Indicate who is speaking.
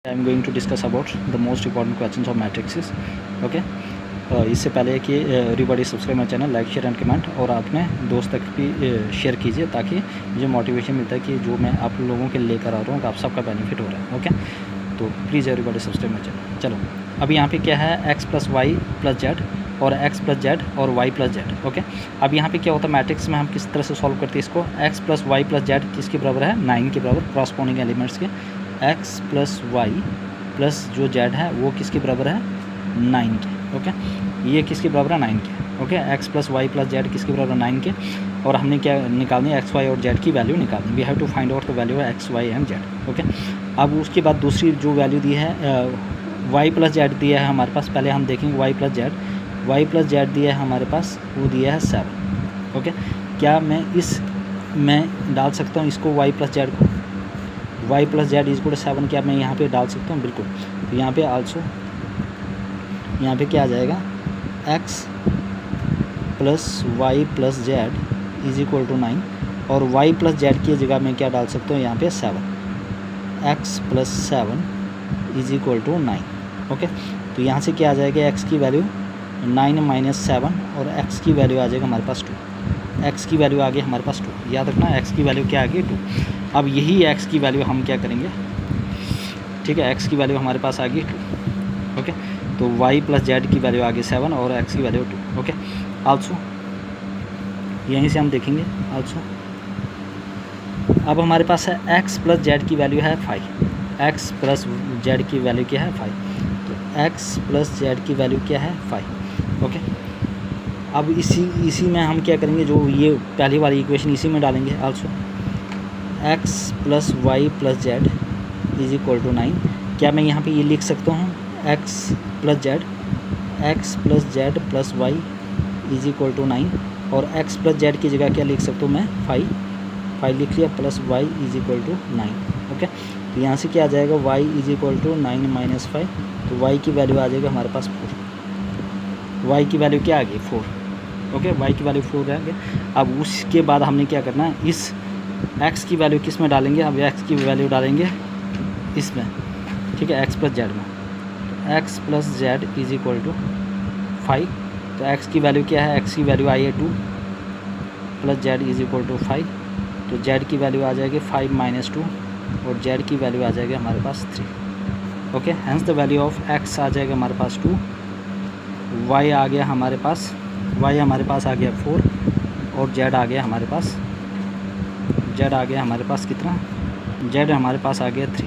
Speaker 1: I am going to discuss about the most important questions of matrices. Okay, इससे पहले कि everybody subscribe my channel, like share and comment, और अपने दोस्त तक भी शेयर कीजिए ताकि मुझे मोटिवेशन मिलता है कि जो मैं आप लोगों के लेकर आ रहा हूँ आप सबका बेनिफिट हो रहा है। ओके, तो please everybody subscribe my channel. चलो, अभी यहाँ पे क्या है, x plus y plus z और x प्लस जेड और y प्लस जेड। ओके, अब यहाँ पे क्या होता है, मैट्रिक्स में हम किस तरह से सॉल्व करते हैं इसको। x plus y plus z किसके बराबर है, 9 के बराबर, क्रॉसपोंडिंग एलिमेंट्स के। x प्लस वाई प्लस जो z है वो किसके बराबर है, 9 के। ओके, ये किसके बराबर है, 9 के। Okay, x plus y plus z किसके बराबर, 9 के। और हमने क्या निकालनी है, x वाई और z की वैल्यू निकालनी। We have to find out the value है x वाई एंड z। ओके, अब उसके बाद दूसरी जो वैल्यू दी है y प्लस जेड दिया है हमारे पास। पहले हम देखेंगे y plus Z. y plus Z दिया है हमारे पास, वो दिया है 7। ओके, क्या मैं मैं डाल सकता हूँ इसको y प्लस जेड को, y plus z is equal to 7, क्या मैं यहाँ पे डाल सकता हूँ? बिल्कुल। तो यहाँ पे आल्सो, यहाँ पे क्या आ जाएगा, x plus y plus z is equal to 9, और y प्लस जेड की जगह मैं क्या डाल सकता हूँ यहाँ पे 7, x plus 7 is equal to 9। Okay, तो यहाँ से क्या आ जाएगा, x की वैल्यू 9 माइनस 7, और x की वैल्यू आ जाएगा हमारे पास 2। x की वैल्यू आ गई हमारे पास 2, याद रखना x की वैल्यू क्या आ गई, 2। अब यही x की वैल्यू हम क्या करेंगे, ठीक है, x की वैल्यू हमारे पास आ गई 2। ओके, तो y प्लस जेड की वैल्यू आ गई 7 और x की वैल्यू 2। ओके, आल्सो यहीं से हम देखेंगे आल्सो, अब हमारे पास है x प्लस जेड की वैल्यू है 5। x प्लस जेड की वैल्यू क्या है, 5। तो x प्लस जेड की वैल्यू क्या है, 5। ओके, अब इसी में हम क्या करेंगे, जो ये पहली वाली इक्वेशन इसी में डालेंगे also, x plus y plus z is equal to 9। क्या मैं यहाँ पे ये लिख सकता हूँ, x plus z plus y is equal to 9, और x प्लस जेड की जगह क्या लिख सकता हूँ मैं, 5 लिख लिया, plus y is equal to 9। Okay, तो यहाँ से क्या आ जाएगा, y is equal to 9 minus 5, तो y की वैल्यू आ जाएगा हमारे पास 4। y की वैल्यू क्या आ गई, 4। ओके, y की वैल्यू 4 आ गई। अब उसके बाद हमने क्या करना है, इस x की वैल्यू किस में डालेंगे, अब x की वैल्यू डालेंगे इसमें, ठीक है, x प्लस जेड में। x plus z is equal to 5, तो x की वैल्यू क्या है, x की वैल्यू आई है 2, plus z is equal to 5, तो z की वैल्यू आ जाएगी 5 माइनस 2, और z की वैल्यू आ जाएगी हमारे पास 3। Okay, hence the value of x आ जाएगा हमारे पास 2, y आ गया हमारे पास, y हमारे पास आ गया 4, और z आ गया हमारे पास, z आ गया हमारे पास कितना, z हमारे पास आ गया 3।